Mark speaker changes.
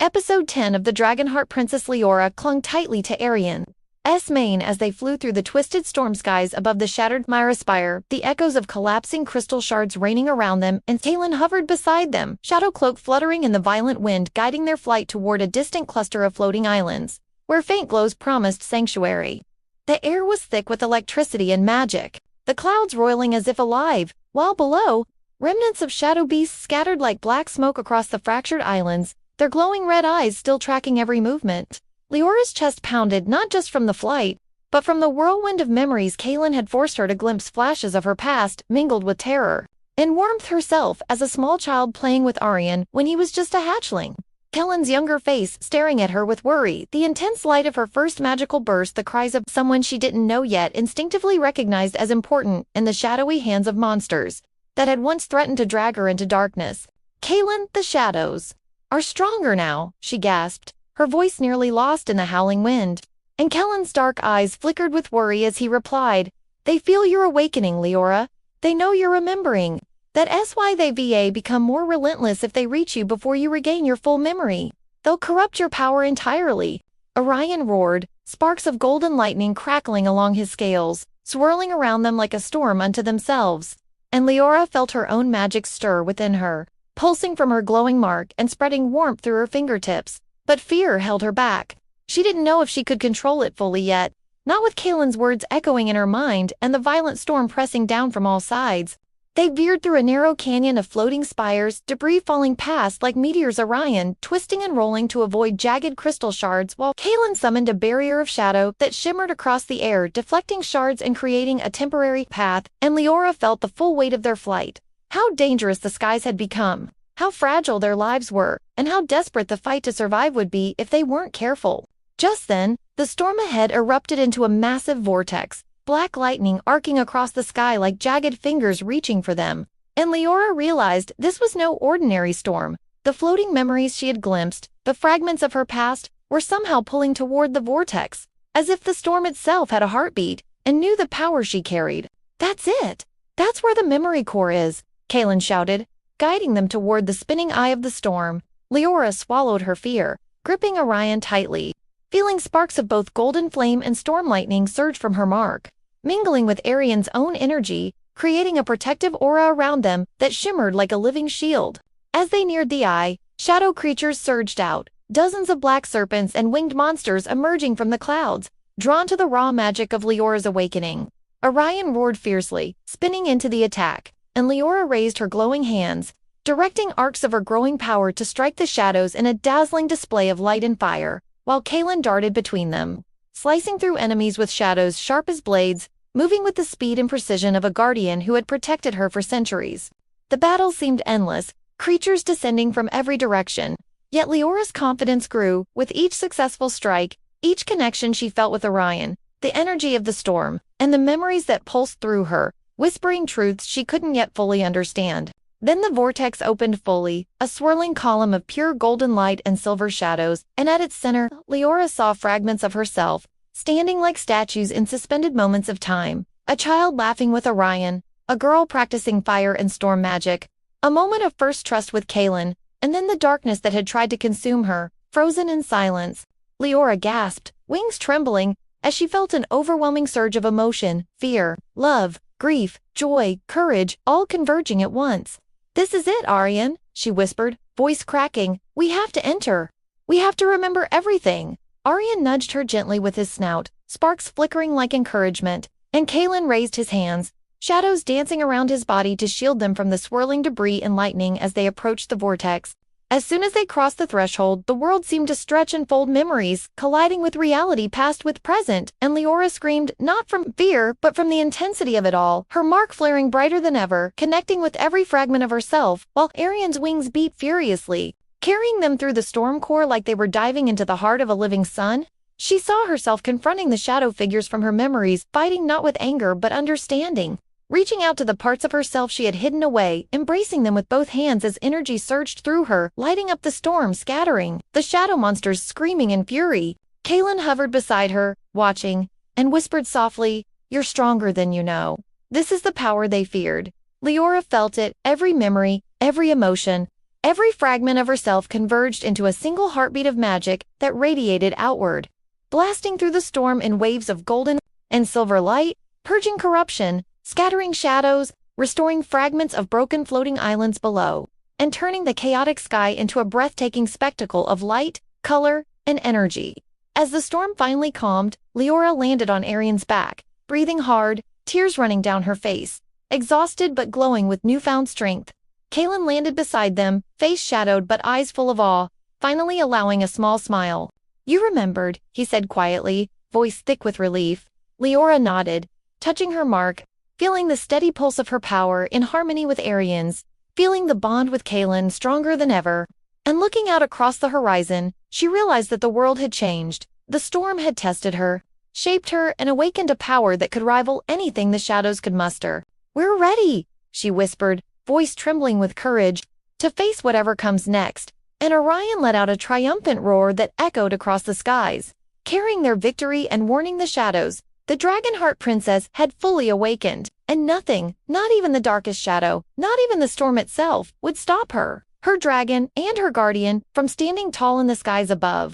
Speaker 1: Episode 10 of the Dragonheart Princess Liora clung tightly to Arion's mane as they flew through the twisted storm skies above the shattered Myra Spire, the echoes of collapsing crystal shards raining around them, and Kaelen hovered beside them, shadow cloak fluttering in the violent wind, guiding their flight toward a distant cluster of floating islands, where faint glows promised sanctuary. The air was thick with electricity and magic, the clouds roiling as if alive, while below, remnants of shadow beasts scattered like black smoke across the fractured islands, their glowing red eyes still tracking every movement. Liora's chest pounded not just from the flight, but from the whirlwind of memories Kaelen had forced her to glimpse flashes of her past, mingled with terror and warmth herself as a small child playing with Arion when he was just a hatchling. Kaelen's younger face staring at her with worry, the intense light of her first magical burst, the cries of someone she didn't know yet instinctively recognized as important in the shadowy hands of monsters that had once threatened to drag her into darkness. Kaelen, the shadows are stronger now, she gasped, her voice nearly lost in the howling wind. And Kaelen's dark eyes flickered with worry as he replied, "They feel your awakening, Liora. They know you're remembering. That's why they become more relentless if they reach you before you regain your full memory. They'll corrupt your power entirely." Arion roared, sparks of golden lightning crackling along his scales, swirling around them like a storm unto themselves. And Liora felt her own magic stir within her, pulsing from her glowing mark and spreading warmth through her fingertips. But fear held her back. She didn't know if she could control it fully yet, not with Kaelen's words echoing in her mind and the violent storm pressing down from all sides. They veered through a narrow canyon of floating spires, debris falling past like meteors, Arion twisting and rolling to avoid jagged crystal shards, while Kaelen summoned a barrier of shadow that shimmered across the air, deflecting shards and creating a temporary path, and Liora felt the full weight of their flight. How dangerous the skies had become, how fragile their lives were, and how desperate the fight to survive would be if they weren't careful. Just then, the storm ahead erupted into a massive vortex, black lightning arcing across the sky like jagged fingers reaching for them. And Liora realized this was no ordinary storm. The floating memories she had glimpsed, the fragments of her past, were somehow pulling toward the vortex, as if the storm itself had a heartbeat and knew the power she carried. "That's it! That's where the memory core is," Kaelen shouted, guiding them toward the spinning eye of the storm. Liora swallowed her fear, gripping Arion tightly, feeling sparks of both golden flame and storm lightning surge from her mark, mingling with Arion's own energy, creating a protective aura around them that shimmered like a living shield. As they neared the eye, shadow creatures surged out, dozens of black serpents and winged monsters emerging from the clouds, drawn to the raw magic of Liora's awakening. Arion roared fiercely, spinning into the attack, and Liora raised her glowing hands, directing arcs of her growing power to strike the shadows in a dazzling display of light and fire, while Kaelen darted between them, slicing through enemies with shadows sharp as blades, moving with the speed and precision of a guardian who had protected her for centuries. The battle seemed endless, creatures descending from every direction, yet Liora's confidence grew with each successful strike, each connection she felt with Arion, the energy of the storm, and the memories that pulsed through her, whispering truths she couldn't yet fully understand. Then the vortex opened fully, a swirling column of pure golden light and silver shadows, and at its center, Liora saw fragments of herself, standing like statues in suspended moments of time. A child laughing with Arion, a girl practicing fire and storm magic, a moment of first trust with Kaelen, and then the darkness that had tried to consume her, frozen in silence. Liora gasped, wings trembling, as she felt an overwhelming surge of emotion, fear, love, grief, joy, courage, all converging at once. "This is it, Arion," she whispered, voice cracking. "We have to enter. We have to remember everything." Arion nudged her gently with his snout, sparks flickering like encouragement, and Kaelen raised his hands, shadows dancing around his body to shield them from the swirling debris and lightning as they approached the vortex. As soon as they crossed the threshold, the world seemed to stretch and fold, memories colliding with reality, past with present, and Liora screamed, not from fear, but from the intensity of it all, her mark flaring brighter than ever, connecting with every fragment of herself, while Arion's wings beat furiously, carrying them through the storm core like they were diving into the heart of a living sun. She saw herself confronting the shadow figures from her memories, fighting not with anger but understanding, reaching out to the parts of herself she had hidden away, embracing them with both hands as energy surged through her, lighting up the storm, scattering the shadow monsters screaming in fury. Kaelen hovered beside her, watching, and whispered softly, "You're stronger than you know." This is the power they feared. Liora felt it, every memory, every emotion, Every fragment of herself converged into a single heartbeat of magic that radiated outward, blasting through the storm in waves of golden and silver light, purging corruption, scattering shadows, restoring fragments of broken floating islands below, and turning the chaotic sky into a breathtaking spectacle of light, color, and energy. As the storm finally calmed, Liora landed on Arion's back, breathing hard, tears running down her face, exhausted but glowing with newfound strength. Kaelen landed beside them, face shadowed but eyes full of awe, finally allowing a small smile. "You remembered," he said quietly, voice thick with relief. Liora nodded, touching her mark, feeling the steady pulse of her power in harmony with Arion's, feeling the bond with Kaelen stronger than ever. And looking out across the horizon, she realized that the world had changed. The storm had tested her, shaped her, and awakened a power that could rival anything the shadows could muster. "We're ready," she whispered, voice trembling with courage, "to face whatever comes next." And Arion let out a triumphant roar that echoed across the skies. Carrying their victory and warning the shadows, the Dragonheart Princess had fully awakened, and nothing, not even the darkest shadow, not even the storm itself, would stop her, her dragon, and her guardian from standing tall in the skies above.